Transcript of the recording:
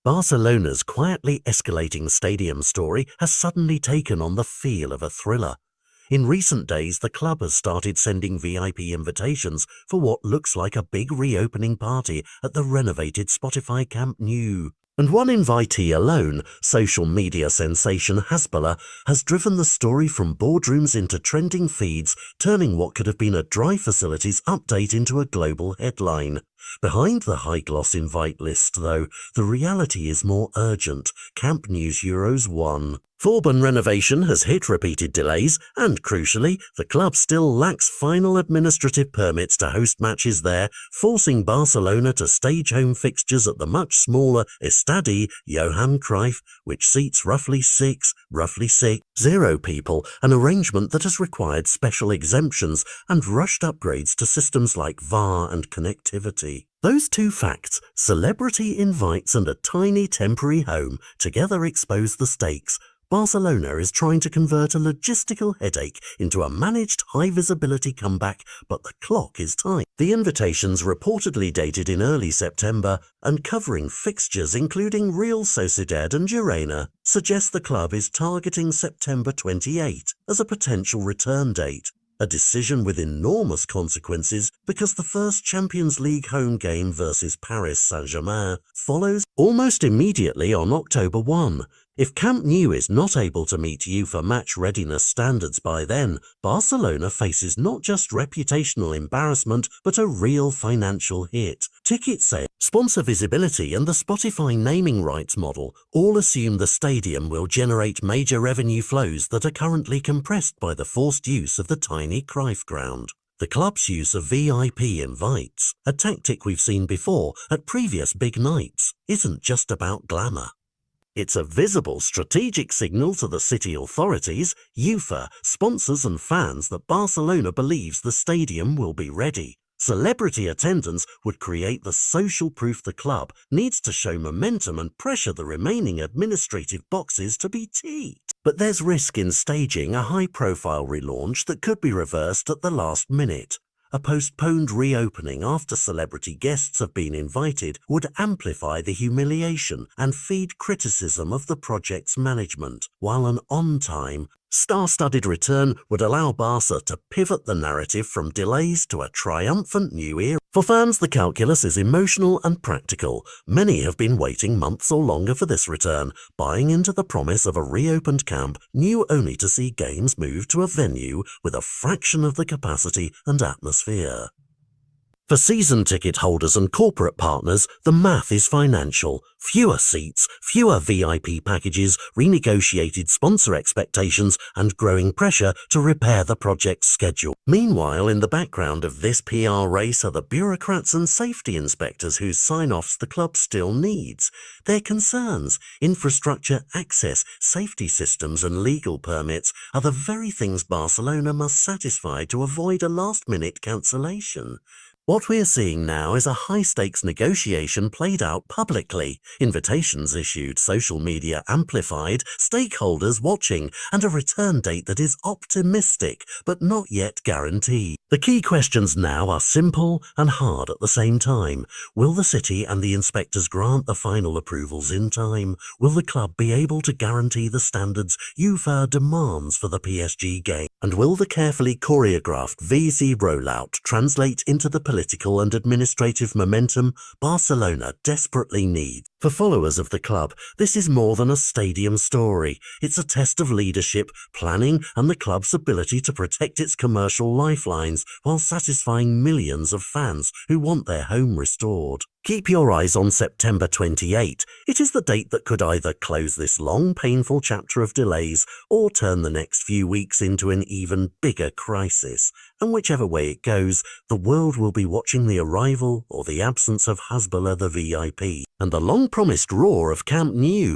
Barcelona's quietly escalating stadium story has suddenly taken on the feel of a thriller. In recent days, the club has started sending VIP invitations for what looks like a big reopening party at the renovated Spotify Camp Nou. And one invitee alone, social media sensation Hasbulla, has driven the story from boardrooms into trending feeds, turning what could have been a dry facilities update into a global headline. Behind the high-gloss invite list, though, the reality is more urgent. Camp Nou's Euros 1. Vauban renovation has hit repeated delays, and crucially, the club still lacks final administrative permits to host matches there, forcing Barcelona to stage home fixtures at the much smaller Estadi Johan Cruyff, which seats roughly 0 people, an arrangement that has required special exemptions and rushed upgrades to systems like VAR and connectivity. Those two facts, celebrity invites and a tiny temporary home, together expose the stakes. Barcelona is trying to convert a logistical headache into a managed high-visibility comeback, but the clock is tight. The invitations, reportedly dated in early September and covering fixtures including Real Sociedad and Girona, suggest the club is targeting September 28 as a potential return date. A decision with enormous consequences because the first Champions League home game versus Paris Saint-Germain follows almost immediately on October 1. If Camp Nou is not able to meet UEFA match readiness standards by then, Barcelona faces not just reputational embarrassment but a real financial hit. Ticket sales, sponsor visibility and the Spotify naming rights model all assume the stadium will generate major revenue flows that are currently compressed by the forced use of the tiny Cruyff ground. The club's use of VIP invites, a tactic we've seen before at previous big nights, isn't just about glamour. It's a visible strategic signal to the city authorities, UEFA, sponsors and fans that Barcelona believes the stadium will be ready. Celebrity attendance would create the social proof the club needs to show momentum and pressure the remaining administrative boxes to be ticked. But there's risk in staging a high-profile relaunch that could be reversed at the last minute. A postponed reopening after celebrity guests have been invited would amplify the humiliation and feed criticism of the project's management, while an on-time, star-studded return would allow Barca to pivot the narrative from delays to a triumphant new era. For fans, the calculus is emotional and practical. Many have been waiting months or longer for this return, buying into the promise of a reopened Camp Nou only to see games move to a venue with a fraction of the capacity and atmosphere. For season ticket holders and corporate partners, the math is financial. Fewer seats, fewer VIP packages, renegotiated sponsor expectations, and growing pressure to repair the project's schedule. Meanwhile, in the background of this PR race are the bureaucrats and safety inspectors whose sign-offs the club still needs. Their concerns, infrastructure, access, safety systems, and legal permits are the very things Barcelona must satisfy to avoid a last-minute cancellation. What we're seeing now is a high-stakes negotiation played out publicly, invitations issued, social media amplified, stakeholders watching, and a return date that is optimistic but not yet guaranteed. The key questions now are simple and hard at the same time. Will the city and the inspectors grant the final approvals in time? Will the club be able to guarantee the standards UEFA demands for the PSG game? And will the carefully choreographed VC rollout translate into the political and administrative momentum Barcelona desperately needs? For followers of the club, this is more than a stadium story. It's a test of leadership, planning, and the club's ability to protect its commercial lifelines while satisfying millions of fans who want their home restored. Keep your eyes on September 28. It is the date that could either close this long, painful chapter of delays or turn the next few weeks into an even bigger crisis. And whichever way it goes, the world will be watching the arrival or the absence of Hasbulla the VIP and the long-promised roar of Camp Nou.